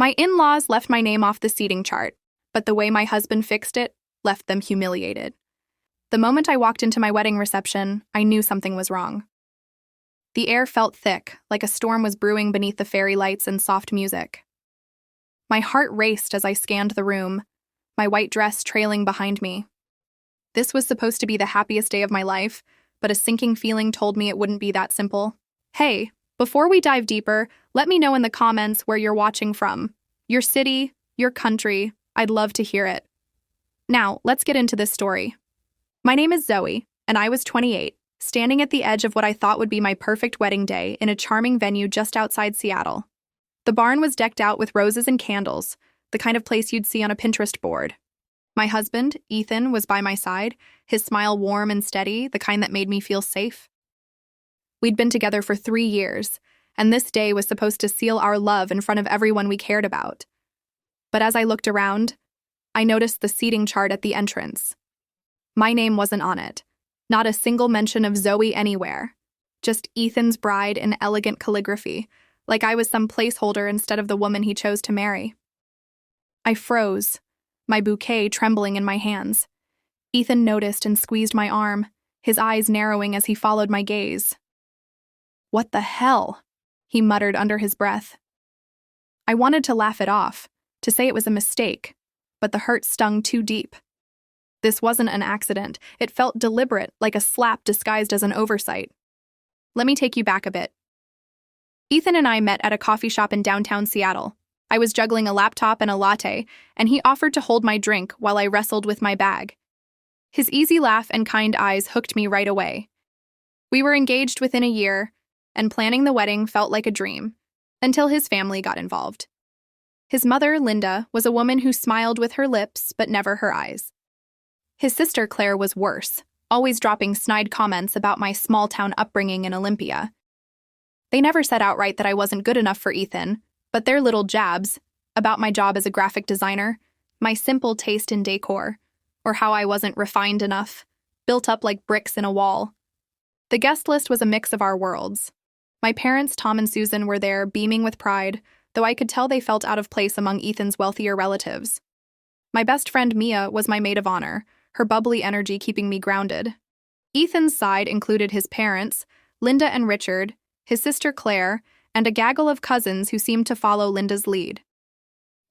My in-laws left my name off the seating chart, but the way my husband fixed it left them humiliated. The moment I walked into my wedding reception, I knew something was wrong. The air felt thick, like a storm was brewing beneath the fairy lights and soft music. My heart raced as I scanned the room, my white dress trailing behind me. This was supposed to be the happiest day of my life, but a sinking feeling told me it wouldn't be that simple. Hey, before we dive deeper, let me know in the comments where you're watching from. Your city, your country, I'd love to hear it. Now, let's get into this story. My name is Zoe, and I was 28, standing at the edge of what I thought would be my perfect wedding day in a charming venue just outside Seattle. The barn was decked out with roses and candles, the kind of place you'd see on a Pinterest board. My husband, Ethan, was by my side, his smile warm and steady, the kind that made me feel safe. We'd been together for 3 years, and this day was supposed to seal our love in front of everyone we cared about. But as I looked around, I noticed the seating chart at the entrance. My name wasn't on it. Not a single mention of Zoe anywhere. Just Ethan's bride in elegant calligraphy, like I was some placeholder instead of the woman he chose to marry. I froze, my bouquet trembling in my hands. Ethan noticed and squeezed my arm, his eyes narrowing as he followed my gaze. "What the hell?" he muttered under his breath. I wanted to laugh it off, to say it was a mistake, but the hurt stung too deep. This wasn't an accident. It felt deliberate, like a slap disguised as an oversight. Let me take you back a bit. Ethan and I met at a coffee shop in downtown Seattle. I was juggling a laptop and a latte, and he offered to hold my drink while I wrestled with my bag. His easy laugh and kind eyes hooked me right away. We were engaged within a year, and planning the wedding felt like a dream, until his family got involved. His mother, Linda, was a woman who smiled with her lips but never her eyes. His sister, Claire, was worse, always dropping snide comments about my small-town upbringing in Olympia. They never said outright that I wasn't good enough for Ethan, but their little jabs about my job as a graphic designer, my simple taste in decor, or how I wasn't refined enough, built up like bricks in a wall. The guest list was a mix of our worlds. My parents, Tom and Susan, were there, beaming with pride, though I could tell they felt out of place among Ethan's wealthier relatives. My best friend, Mia, was my maid of honor, her bubbly energy keeping me grounded. Ethan's side included his parents, Linda and Richard, his sister Claire, and a gaggle of cousins who seemed to follow Linda's lead.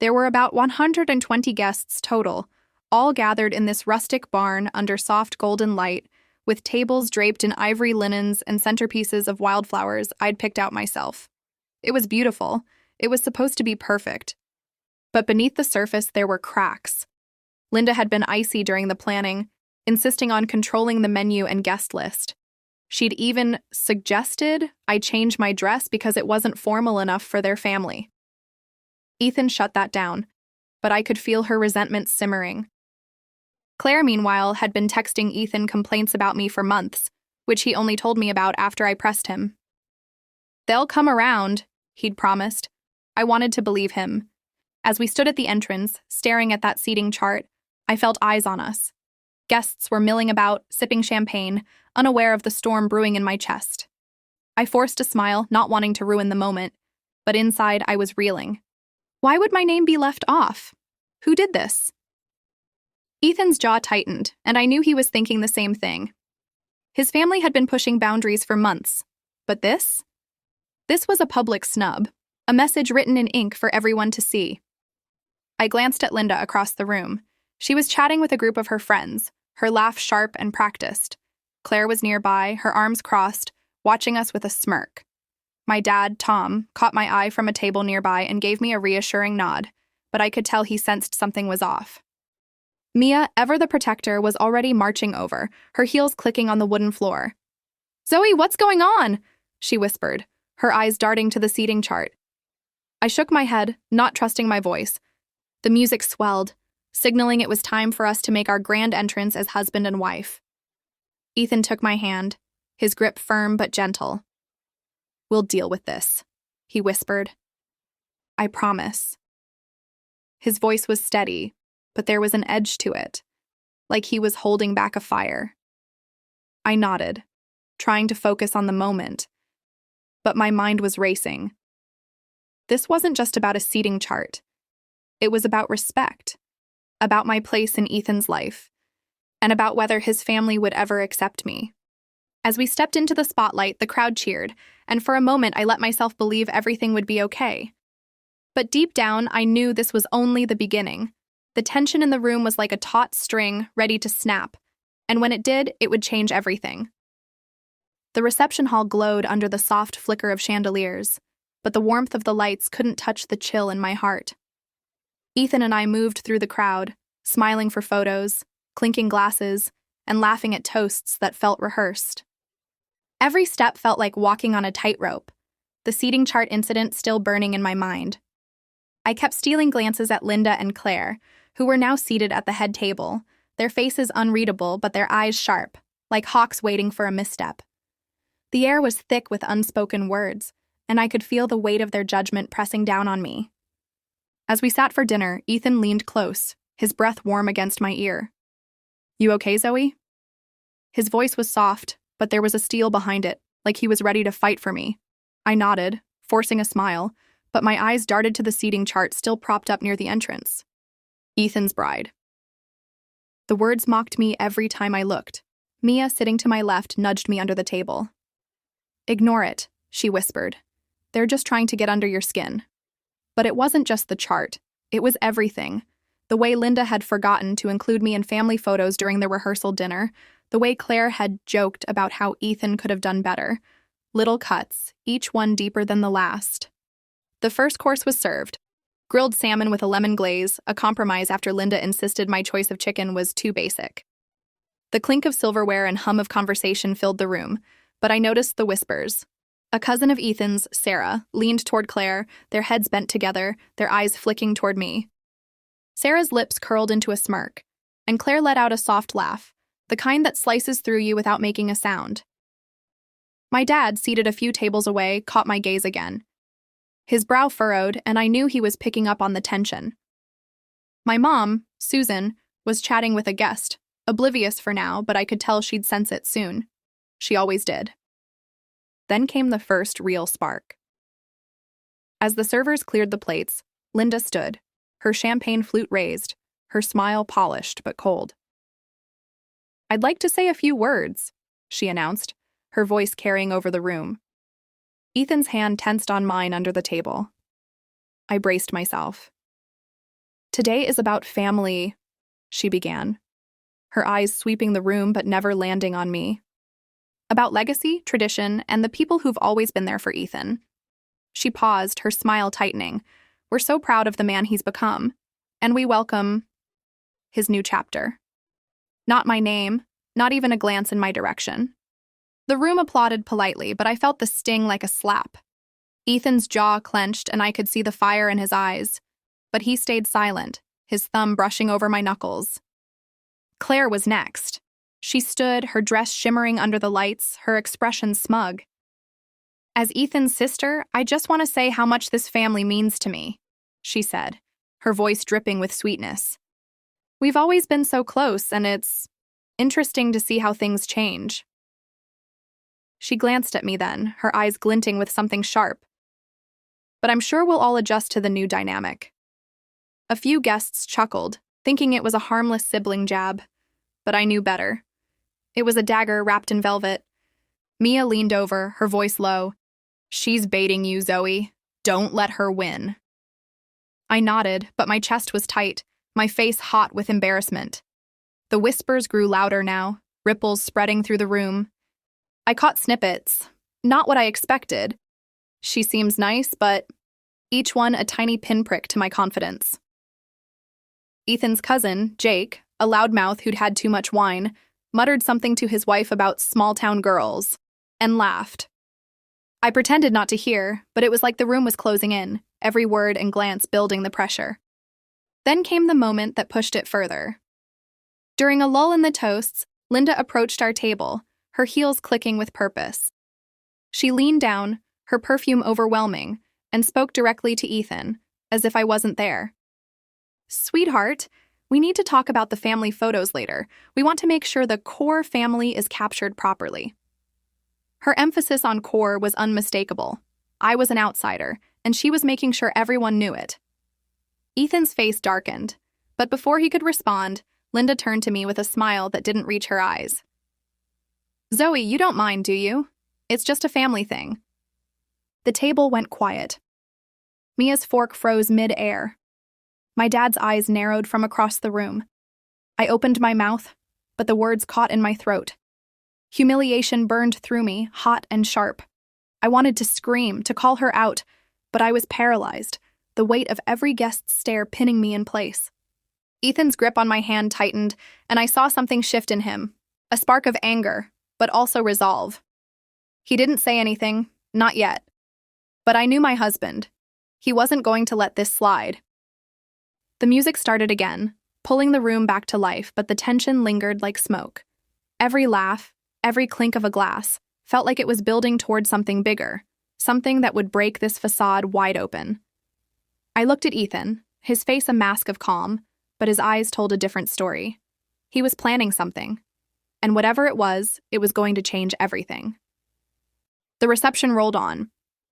There were about 120 guests total, all gathered in this rustic barn under soft golden light, with tables draped in ivory linens and centerpieces of wildflowers I'd picked out myself. It was beautiful. It was supposed to be perfect. But beneath the surface there were cracks. Linda had been icy during the planning, insisting on controlling the menu and guest list. She'd even suggested I change my dress because it wasn't formal enough for their family. Ethan shut that down, but I could feel her resentment simmering. Claire, meanwhile, had been texting Ethan complaints about me for months, which he only told me about after I pressed him. "They'll come around," he'd promised. I wanted to believe him. As we stood at the entrance, staring at that seating chart, I felt eyes on us. Guests were milling about, sipping champagne, unaware of the storm brewing in my chest. I forced a smile, not wanting to ruin the moment, but inside I was reeling. Why would my name be left off? Who did this? Ethan's jaw tightened, and I knew he was thinking the same thing. His family had been pushing boundaries for months, but this? This was a public snub, a message written in ink for everyone to see. I glanced at Linda across the room. She was chatting with a group of her friends, her laugh sharp and practiced. Claire was nearby, her arms crossed, watching us with a smirk. My dad, Tom, caught my eye from a table nearby and gave me a reassuring nod, but I could tell he sensed something was off. Mia, ever the protector, was already marching over, her heels clicking on the wooden floor. "Zoe, what's going on?" she whispered, her eyes darting to the seating chart. I shook my head, not trusting my voice. The music swelled, signaling it was time for us to make our grand entrance as husband and wife. Ethan took my hand, his grip firm but gentle. "We'll deal with this," he whispered. "I promise." His voice was steady, but there was an edge to it, like he was holding back a fire. I nodded, trying to focus on the moment, but my mind was racing. This wasn't just about a seating chart. It was about respect, about my place in Ethan's life, and about whether his family would ever accept me. As we stepped into the spotlight, the crowd cheered, and for a moment I let myself believe everything would be okay. But deep down, I knew this was only the beginning. The tension in the room was like a taut string ready to snap, and when it did, it would change everything. The reception hall glowed under the soft flicker of chandeliers, but the warmth of the lights couldn't touch the chill in my heart. Ethan and I moved through the crowd, smiling for photos, clinking glasses, and laughing at toasts that felt rehearsed. Every step felt like walking on a tightrope, the seating chart incident still burning in my mind. I kept stealing glances at Linda and Claire, who were now seated at the head table, their faces unreadable but their eyes sharp, like hawks waiting for a misstep. The air was thick with unspoken words, and I could feel the weight of their judgment pressing down on me. As we sat for dinner, Ethan leaned close, his breath warm against my ear. "You okay, Zoe?" His voice was soft, but there was a steel behind it, like he was ready to fight for me. I nodded, forcing a smile, but my eyes darted to the seating chart still propped up near the entrance. Ethan's bride. The words mocked me every time I looked. Mia, sitting to my left, nudged me under the table. "Ignore it," she whispered. "They're just trying to get under your skin." But it wasn't just the chart. It was everything. The way Linda had forgotten to include me in family photos during the rehearsal dinner, the way Claire had joked about how Ethan could have done better. Little cuts, each one deeper than the last. The first course was served. Grilled salmon with a lemon glaze, a compromise after Linda insisted my choice of chicken was too basic. The clink of silverware and hum of conversation filled the room, but I noticed the whispers. A cousin of Ethan's, Sarah, leaned toward Claire, their heads bent together, their eyes flicking toward me. Sarah's lips curled into a smirk, and Claire let out a soft laugh, the kind that slices through you without making a sound. My dad, seated a few tables away, caught my gaze again. His brow furrowed, and I knew he was picking up on the tension. My mom, Susan, was chatting with a guest, oblivious for now, but I could tell she'd sense it soon. She always did. Then came the first real spark. As the servers cleared the plates, Linda stood, her champagne flute raised, her smile polished but cold. "I'd like to say a few words," she announced, her voice carrying over the room. Ethan's hand tensed on mine under the table. I braced myself. "Today is about family," she began, her eyes sweeping the room but never landing on me. "About legacy, tradition, and the people who've always been there for Ethan." She paused, her smile tightening. "We're so proud of the man he's become, and we welcome his new chapter." Not my name, not even a glance in my direction. The room applauded politely, but I felt the sting like a slap. Ethan's jaw clenched, and I could see the fire in his eyes, but he stayed silent, his thumb brushing over my knuckles. Claire was next. She stood, her dress shimmering under the lights, her expression smug. "As Ethan's sister, I just want to say how much this family means to me," she said, her voice dripping with sweetness. "We've always been so close, and it's interesting to see how things change." She glanced at me then, her eyes glinting with something sharp. "But I'm sure we'll all adjust to the new dynamic." A few guests chuckled, thinking it was a harmless sibling jab, but I knew better. It was a dagger wrapped in velvet. Mia leaned over, her voice low. "She's baiting you, Zoe. Don't let her win." I nodded, but my chest was tight, my face hot with embarrassment. The whispers grew louder now, ripples spreading through the room. I caught snippets. Not what I expected. "She seems nice, but..." Each one a tiny pinprick to my confidence. Ethan's cousin, Jake, a loudmouth who'd had too much wine, muttered something to his wife about small-town girls, and laughed. I pretended not to hear, but it was like the room was closing in, every word and glance building the pressure. Then came the moment that pushed it further. During a lull in the toasts, Linda approached our table, her heels clicking with purpose. She leaned down, her perfume overwhelming, and spoke directly to Ethan, as if I wasn't there. "Sweetheart, we need to talk about the family photos later. We want to make sure the core family is captured properly." Her emphasis on core was unmistakable. I was an outsider, and she was making sure everyone knew it. Ethan's face darkened, but before he could respond, Linda turned to me with a smile that didn't reach her eyes. "Zoe, you don't mind, do you? It's just a family thing." The table went quiet. Mia's fork froze mid-air. My dad's eyes narrowed from across the room. I opened my mouth, but the words caught in my throat. Humiliation burned through me, hot and sharp. I wanted to scream, to call her out, but I was paralyzed, the weight of every guest's stare pinning me in place. Ethan's grip on my hand tightened, and I saw something shift in him, a spark of anger, but also resolve. He didn't say anything, not yet. But I knew my husband. He wasn't going to let this slide. The music started again, pulling the room back to life, but the tension lingered like smoke. Every laugh, every clink of a glass, felt like it was building toward something bigger, something that would break this facade wide open. I looked at Ethan, his face a mask of calm, but his eyes told a different story. He was planning something, and whatever it was going to change everything. The reception rolled on,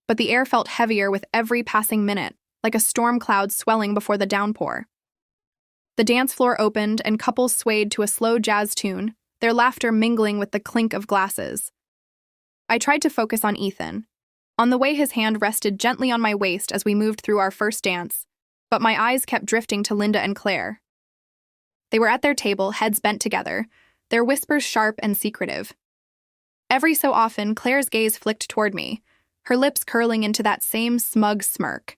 but the air felt heavier with every passing minute, like a storm cloud swelling before the downpour. The dance floor opened and couples swayed to a slow jazz tune, their laughter mingling with the clink of glasses. I tried to focus on Ethan, on the way his hand rested gently on my waist as we moved through our first dance, but my eyes kept drifting to Linda and Claire. They were at their table, heads bent together, their whispers sharp and secretive. Every so often, Claire's gaze flicked toward me, her lips curling into that same smug smirk.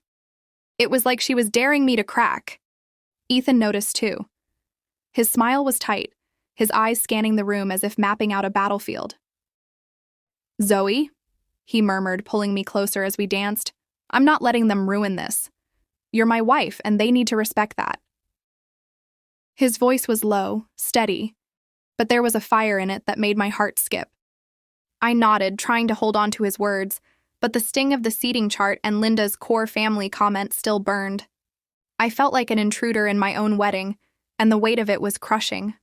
It was like she was daring me to crack. Ethan noticed too. His smile was tight, his eyes scanning the room as if mapping out a battlefield. "Zoe," he murmured, pulling me closer as we danced, "I'm not letting them ruin this. You're my wife, and they need to respect that." His voice was low, steady, but there was a fire in it that made my heart skip. I nodded, trying to hold on to his words, but the sting of the seating chart and Linda's core family comment still burned. I felt like an intruder in my own wedding, and the weight of it was crushing.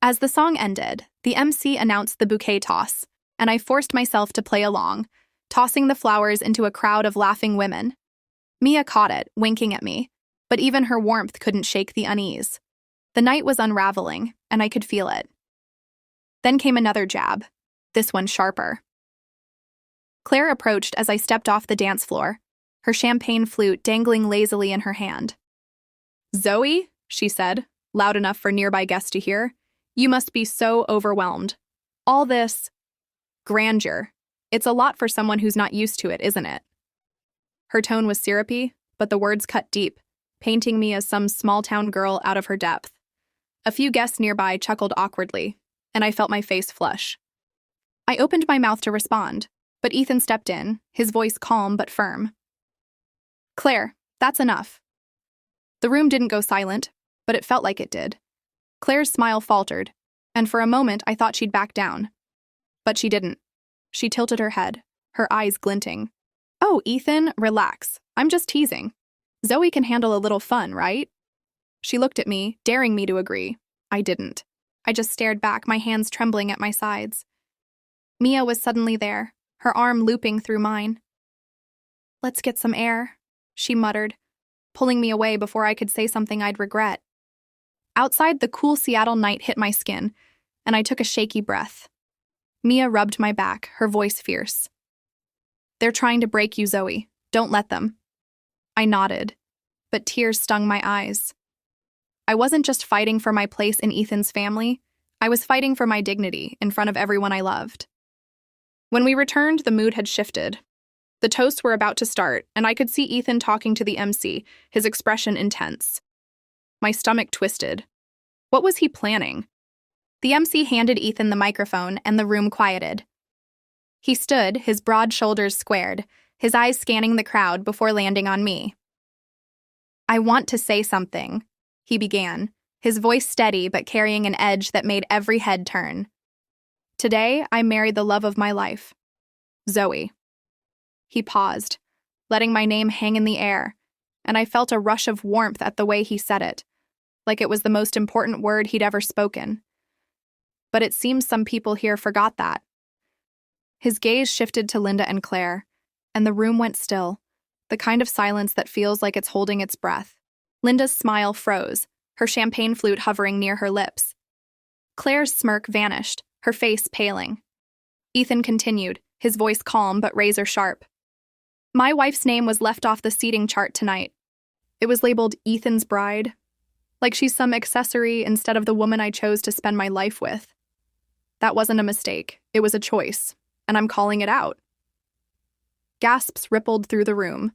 As the song ended, the MC announced the bouquet toss, and I forced myself to play along, tossing the flowers into a crowd of laughing women. Mia caught it, winking at me, but even her warmth couldn't shake the unease. The night was unraveling, and I could feel it. Then came another jab, this one sharper. Claire approached as I stepped off the dance floor, her champagne flute dangling lazily in her hand. "Zoe," she said, loud enough for nearby guests to hear, "you must be so overwhelmed. All this grandeur. It's a lot for someone who's not used to it, isn't it?" Her tone was syrupy, but the words cut deep, painting me as some small-town girl out of her depth. A few guests nearby chuckled awkwardly, and I felt my face flush. I opened my mouth to respond, but Ethan stepped in, his voice calm but firm. "Claire, that's enough." The room didn't go silent, but it felt like it did. Claire's smile faltered, and for a moment I thought she'd back down. But she didn't. She tilted her head, her eyes glinting. "Oh, Ethan, relax. I'm just teasing. Zoe can handle a little fun, right?" She looked at me, daring me to agree. I didn't. I just stared back, my hands trembling at my sides. Mia was suddenly there, her arm looping through mine. "Let's get some air," she muttered, pulling me away before I could say something I'd regret. Outside, the cool Seattle night hit my skin, and I took a shaky breath. Mia rubbed my back, her voice fierce. "They're trying to break you, Zoe. Don't let them." I nodded, but tears stung my eyes. I wasn't just fighting for my place in Ethan's family, I was fighting for my dignity in front of everyone I loved. When we returned, the mood had shifted. The toasts were about to start, and I could see Ethan talking to the MC, his expression intense. My stomach twisted. What was he planning? The MC handed Ethan the microphone, and the room quieted. He stood, his broad shoulders squared, his eyes scanning the crowd before landing on me. "I want to say something," he began, his voice steady but carrying an edge that made every head turn. "Today, I married the love of my life, Zoe." He paused, letting my name hang in the air, and I felt a rush of warmth at the way he said it, like it was the most important word he'd ever spoken. But it seems some people here forgot that. His gaze shifted to Linda and Claire, and the room went still, the kind of silence that feels like it's holding its breath. Linda's smile froze, her champagne flute hovering near her lips. Claire's smirk vanished, her face paling. Ethan continued, his voice calm but razor-sharp. My wife's name was left off the seating chart tonight. It was labeled Ethan's bride, like she's some accessory instead of the woman I chose to spend my life with. That wasn't a mistake, it was a choice, and I'm calling it out. Gasps rippled through the room.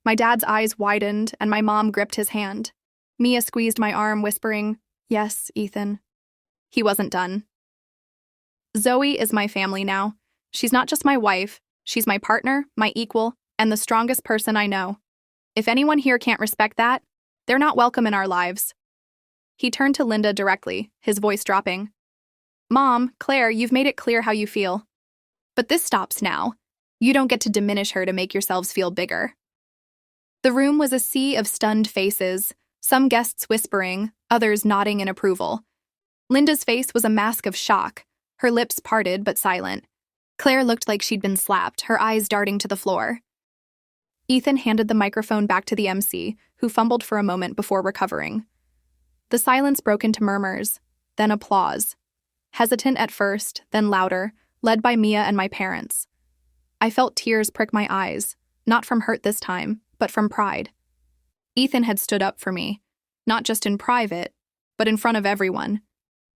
My dad's eyes widened, and my mom gripped his hand. Mia squeezed my arm, whispering, "Yes, Ethan." He wasn't done. Zoe is my family now. She's not just my wife, she's my partner, my equal, and the strongest person I know. If anyone here can't respect that, they're not welcome in our lives. He turned to Linda directly, his voice dropping. Mom, Claire, you've made it clear how you feel. But this stops now. You don't get to diminish her to make yourselves feel bigger. The room was a sea of stunned faces, some guests whispering, others nodding in approval. Linda's face was a mask of shock, her lips parted but silent. Claire looked like she'd been slapped, her eyes darting to the floor. Ethan handed the microphone back to the MC, who fumbled for a moment before recovering. The silence broke into murmurs, then applause. Hesitant at first, then louder, led by Mia and my parents. I felt tears prick my eyes, not from hurt this time, but from pride. Ethan had stood up for me, not just in private, but in front of everyone.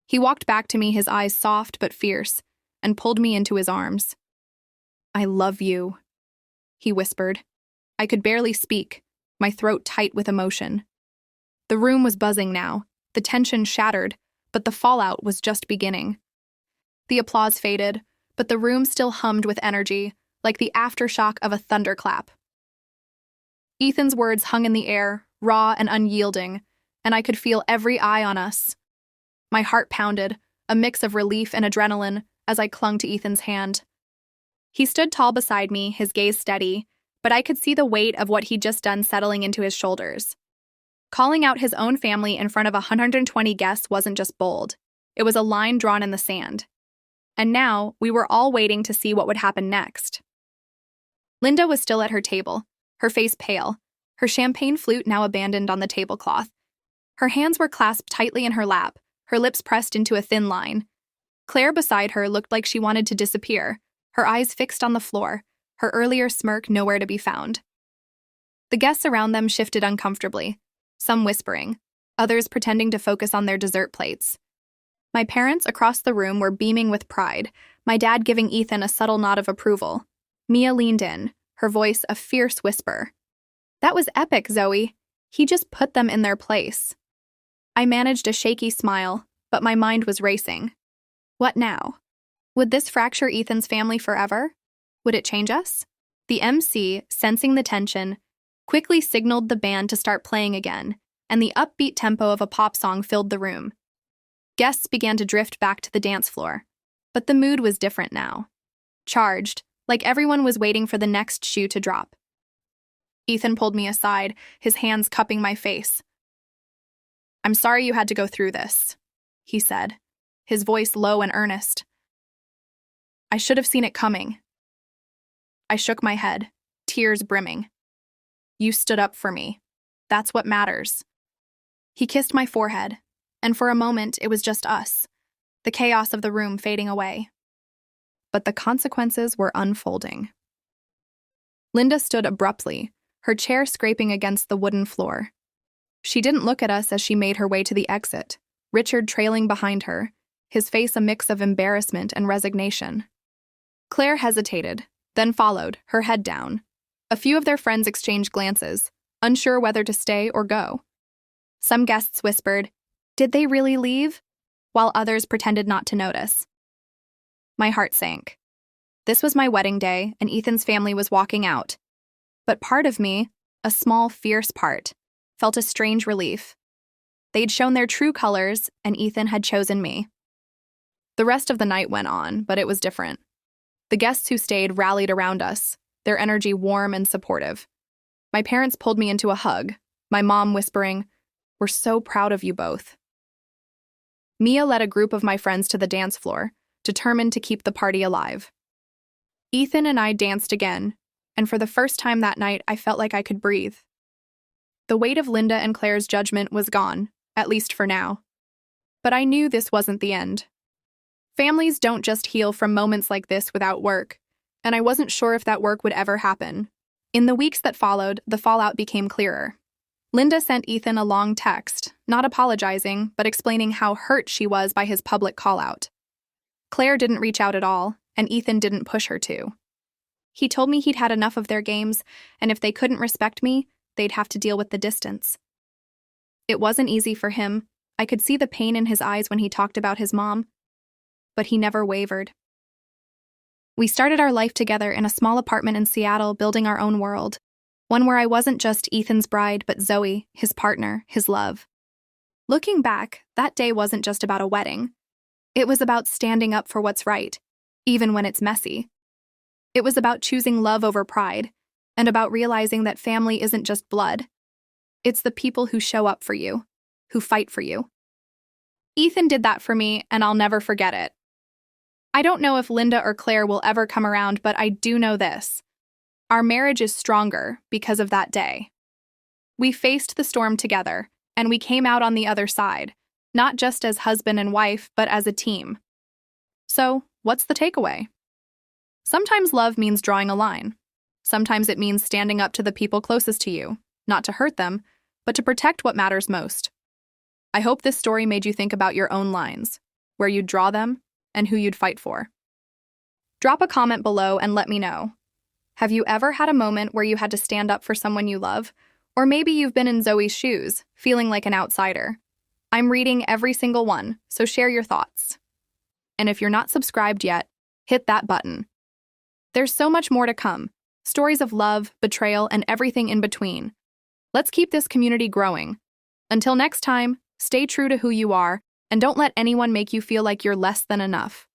He walked back to me, his eyes soft but fierce, and pulled me into his arms. I love you, he whispered. I could barely speak, my throat tight with emotion. The room was buzzing now, the tension shattered, but the fallout was just beginning. The applause faded, but the room still hummed with energy, like the aftershock of a thunderclap. Ethan's words hung in the air, raw and unyielding, and I could feel every eye on us. My heart pounded, a mix of relief and adrenaline, as I clung to Ethan's hand. He stood tall beside me, his gaze steady, but I could see the weight of what he'd just done settling into his shoulders. Calling out his own family in front of 120 guests wasn't just bold. It was a line drawn in the sand. And now, we were all waiting to see what would happen next. Linda was still at her table, her face pale, her champagne flute now abandoned on the tablecloth. Her hands were clasped tightly in her lap, her lips pressed into a thin line. Claire beside her looked like she wanted to disappear, her eyes fixed on the floor, her earlier smirk nowhere to be found. The guests around them shifted uncomfortably, some whispering, others pretending to focus on their dessert plates. My parents across the room were beaming with pride, my dad giving Ethan a subtle nod of approval. Mia leaned in, her voice a fierce whisper. That was epic, Zoe. He just put them in their place. I managed a shaky smile, but my mind was racing. What now? Would this fracture Ethan's family forever? Would it change us? The MC, sensing the tension, quickly signaled the band to start playing again, and the upbeat tempo of a pop song filled the room. Guests began to drift back to the dance floor, but the mood was different now. Charged, like everyone was waiting for the next shoe to drop. Ethan pulled me aside, his hands cupping my face. I'm sorry you had to go through this, he said, his voice low and earnest. I should have seen it coming. I shook my head, tears brimming. You stood up for me. That's what matters. He kissed my forehead, and for a moment it was just us, the chaos of the room fading away. But the consequences were unfolding. Linda stood abruptly, her chair scraping against the wooden floor. She didn't look at us as she made her way to the exit, Richard trailing behind her, his face a mix of embarrassment and resignation. Claire hesitated, then followed, her head down. A few of their friends exchanged glances, unsure whether to stay or go. Some guests whispered, "Did they really leave?" while others pretended not to notice. My heart sank. This was my wedding day, and Ethan's family was walking out. But part of me, a small, fierce part, felt a strange relief. They'd shown their true colors, and Ethan had chosen me. The rest of the night went on, but it was different. The guests who stayed rallied around us, their energy warm and supportive. My parents pulled me into a hug, my mom whispering, "We're so proud of you both." Mia led a group of my friends to the dance floor, determined to keep the party alive. Ethan and I danced again, and for the first time that night, I felt like I could breathe. The weight of Linda and Claire's judgment was gone, at least for now. But I knew this wasn't the end. Families don't just heal from moments like this without work, and I wasn't sure if that work would ever happen. In the weeks that followed, the fallout became clearer. Linda sent Ethan a long text, not apologizing, but explaining how hurt she was by his public call-out. Claire didn't reach out at all, and Ethan didn't push her to. He told me he'd had enough of their games, and if they couldn't respect me, they'd have to deal with the distance. It wasn't easy for him. I could see the pain in his eyes when he talked about his mom, but he never wavered. We started our life together in a small apartment in Seattle, building our own world, one where I wasn't just Ethan's bride, but Zoe, his partner, his love. Looking back, that day wasn't just about a wedding. It was about standing up for what's right, even when it's messy. It was about choosing love over pride, and about realizing that family isn't just blood. It's the people who show up for you, who fight for you. Ethan did that for me, and I'll never forget it. I don't know if Linda or Claire will ever come around, but I do know this. Our marriage is stronger because of that day. We faced the storm together, and we came out on the other side, not just as husband and wife, but as a team. So, what's the takeaway? Sometimes love means drawing a line. Sometimes it means standing up to the people closest to you, not to hurt them, but to protect what matters most. I hope this story made you think about your own lines, where you'd draw them, and who you'd fight for. Drop a comment below and let me know. Have you ever had a moment where you had to stand up for someone you love? Or maybe you've been in Zoe's shoes, feeling like an outsider. I'm reading every single one, so share your thoughts. And if you're not subscribed yet, hit that button. There's so much more to come. Stories of love, betrayal, and everything in between. Let's keep this community growing. Until next time, stay true to who you are, and don't let anyone make you feel like you're less than enough.